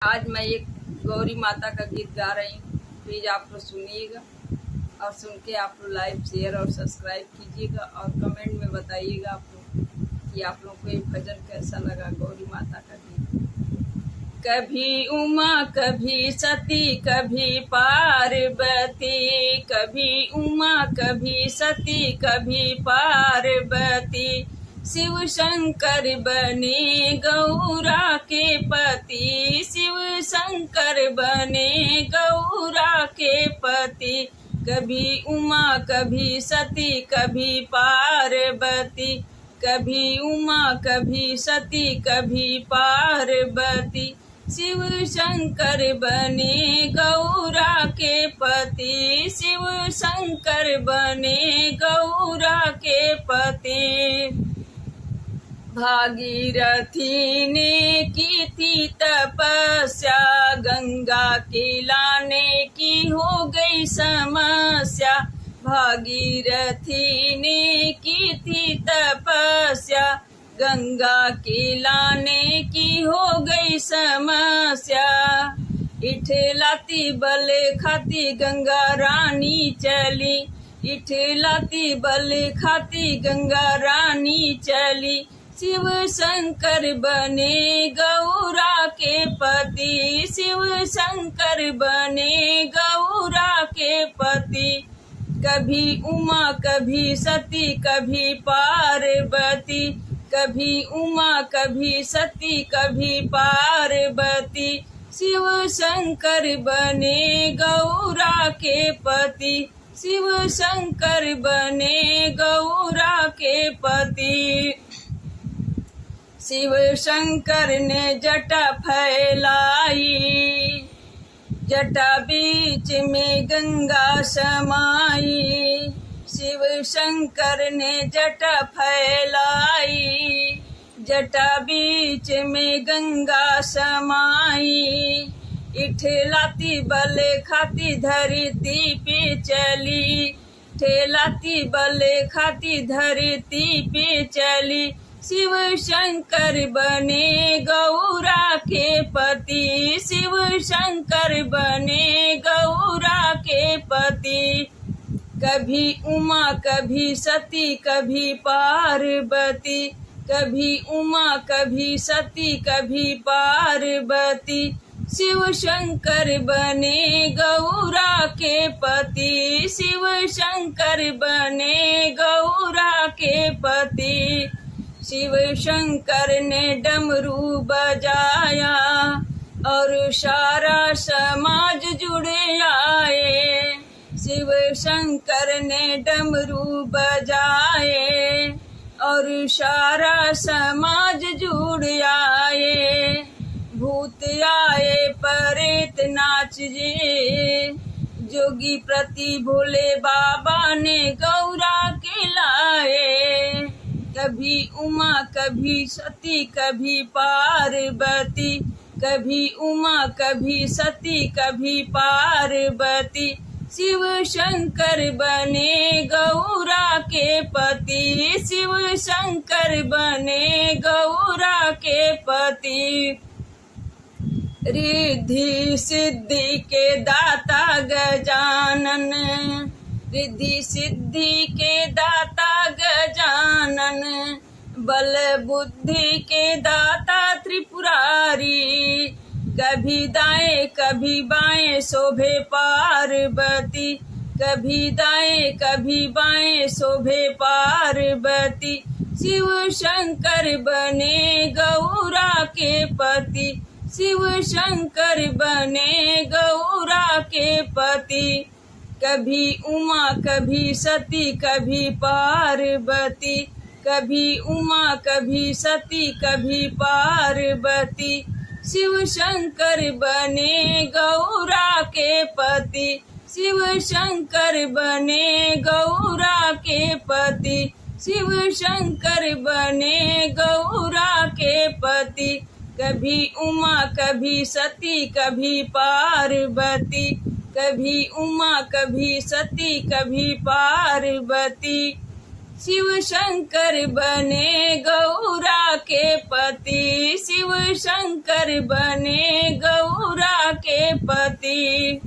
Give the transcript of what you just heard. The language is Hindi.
आज मैं एक गौरी माता का गीत गा रही हूँ। प्लीज आप लोग सुनिएगा और सुन के आप लोग लाइक शेयर और सब्सक्राइब कीजिएगा और कमेंट में बताइएगा आप लोग कि आप लोग को ये भजन कैसा लगा। गौरी माता का गीत। कभी उमा कभी सती कभी पार्वती, कभी उमा कभी सती कभी पार्वती, शिव शंकर बने गौरा के पति, शिव शंकर बने गौरा के पति। कभी उमा कभी सती कभी पार्वती, कभी उमा कभी सती कभी पार्वती, शिव शंकर बने गौरा के पति, शिव शंकर बने गौरा के पति। भागीरथी ने की थी तपस्या, गंगा के लाने की हो गई समस्या। भागीरथी ने की थी तपस्या, गंगा के लाने की हो गई समस्या। इठलाती बल खाती गंगा रानी चली, इठलाती बल खाती गंगा रानी चली, शिव शंकर बने गौरा के पति, शिव शंकर बने गौरा के पति। कभी उमा कभी सती कभी पार्वती, कभी उमा कभी सती कभी पार्वती, शिव शंकर बने गौरा के पति, शिव शंकर बने गौरा के पति। शिव शंकर ने जटा फैलाई, जटा बीच में गंगा समाई, शिव शंकर ने जटा फैलाई, जटा बीच में गंगा समाई। इठलाती बल खाती धरती पे चली, ठेलाती बल खाती धरती पे चली, शिव शंकर बने गौरा के पति, शिव शंकर बने गौरा के पति। कभी उमा कभी सती कभी पार्वती, कभी उमा कभी सती कभी पार्वती, शिव शंकर बने गौरा के पति, शिव शंकर बने गौरा के पति। शिव शंकर ने डमरू बजाया और सारा समाज जुड़े आए, शिव शंकर ने डमरू बजाए और सारा समाज जुड़ आए। भूत आए प्रेत नाच जे, जोगी प्रति भोले बाबा ने गौरा के लाए। कभी उमा कभी सती कभी पार्वती, कभी उमा कभी सती कभी पार्वती, शिव शंकर बने गौरा के पति, शिव शंकर बने गौरा के पति। रिद्धि सिद्धि के दाता गजानन, रिद्धि सिद्धि के दाता गजानन, बल बुद्धि के दाता त्रिपुरारी। कभी दाएं कभी बाएं शोभे पार्वती, कभी दाएं कभी बाएं शोभे पार्वती, शिव शंकर बने गौरा के पति, शिव शंकर बने गौरा के पति। कभी उमा कभी सती कभी पार्वती, कभी उमा कभी सती कभी पार्वती, शिव शंकर बने गौरा के पति, शिव शंकर बने गौरा के पति, शिव शंकर बने गौरा के पति। कभी उमा कभी सती कभी पार्वती, कभी उमा कभी सती कभी पार्वती, शिव शंकर बने गौरा के पति, शिव शंकर बने गौरा के पति।